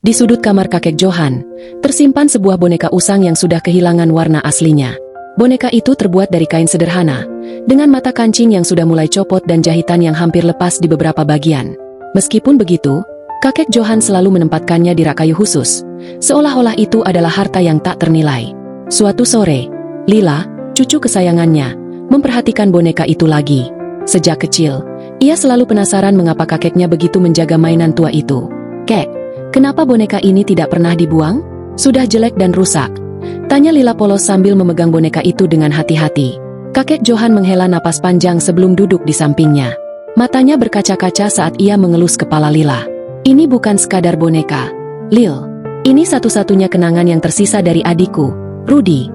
Di sudut kamar kakek Johan, tersimpan sebuah boneka usang yang sudah kehilangan warna aslinya. Boneka itu terbuat dari kain sederhana, dengan mata kancing yang sudah mulai copot dan jahitan yang hampir lepas di beberapa bagian. Meskipun begitu, kakek Johan selalu menempatkannya di rak kayu khusus, seolah-olah itu adalah harta yang tak ternilai. Suatu sore, Lila, cucu kesayangannya, memperhatikan boneka itu lagi. Sejak kecil, ia selalu penasaran mengapa kakeknya begitu menjaga mainan tua itu. "Kek, kenapa boneka ini tidak pernah dibuang? Sudah jelek dan rusak," tanya Lila polos sambil memegang boneka itu dengan hati-hati. Kakek Johan menghela napas panjang sebelum duduk di sampingnya. Matanya berkaca-kaca saat ia mengelus kepala Lila. "Ini bukan sekadar boneka, Lil. Ini satu-satunya kenangan yang tersisa dari adikku, Rudy."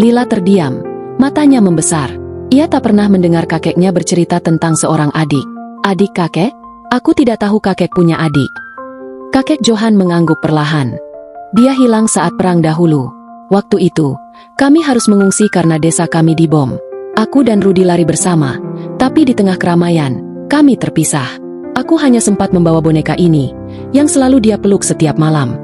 Lila terdiam, matanya membesar. Ia tak pernah mendengar kakeknya bercerita tentang seorang adik. "Adik kakek? Aku tidak tahu kakek punya adik." Kakek Johan mengangguk perlahan. "Dia hilang saat perang dahulu. Waktu itu, kami harus mengungsi karena desa kami dibom. Aku dan Rudy lari bersama, tapi di tengah keramaian, kami terpisah. Aku hanya sempat membawa boneka ini, yang selalu dia peluk setiap malam."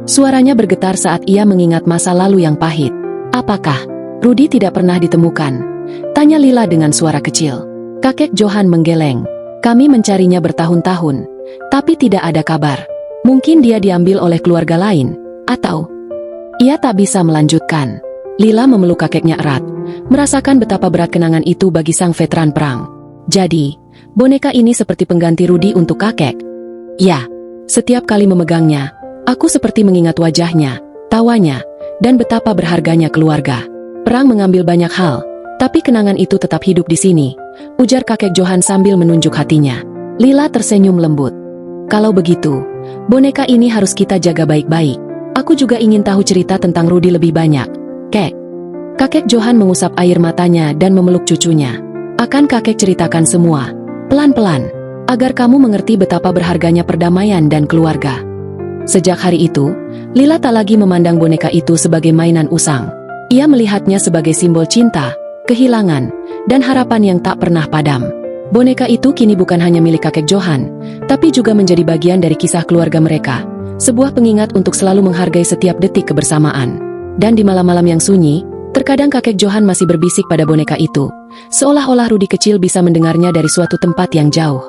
Suaranya bergetar saat ia mengingat masa lalu yang pahit. "Apakah Rudy tidak pernah ditemukan?" tanya Lila dengan suara kecil. Kakek Johan menggeleng. "Kami mencarinya bertahun-tahun, tapi tidak ada kabar. Mungkin dia diambil oleh keluarga lain, atau..." Ia tak bisa melanjutkan. Lila memeluk kakeknya erat, merasakan betapa berat kenangan itu bagi sang veteran perang. "Jadi, boneka ini seperti pengganti Rudy untuk kakek?" "Ya, setiap kali memegangnya, aku seperti mengingat wajahnya, tawanya, dan betapa berharganya keluarga. Perang mengambil banyak hal, tapi kenangan itu tetap hidup di sini," ujar kakek Johan sambil menunjuk hatinya. Lila tersenyum lembut. "Kalau begitu, boneka ini harus kita jaga baik-baik. Aku juga ingin tahu cerita tentang Rudy lebih banyak, Kek." Kakek Johan mengusap air matanya dan memeluk cucunya. "Akan kakek ceritakan semua, pelan-pelan, agar kamu mengerti betapa berharganya perdamaian dan keluarga." Sejak hari itu, Lila tak lagi memandang boneka itu sebagai mainan usang. Ia melihatnya sebagai simbol cinta, kehilangan, dan harapan yang tak pernah padam. Boneka itu kini bukan hanya milik kakek Johan, tapi juga menjadi bagian dari kisah keluarga mereka. Sebuah pengingat untuk selalu menghargai setiap detik kebersamaan. Dan di malam-malam yang sunyi, terkadang kakek Johan masih berbisik pada boneka itu, seolah-olah Rudy kecil bisa mendengarnya dari suatu tempat yang jauh.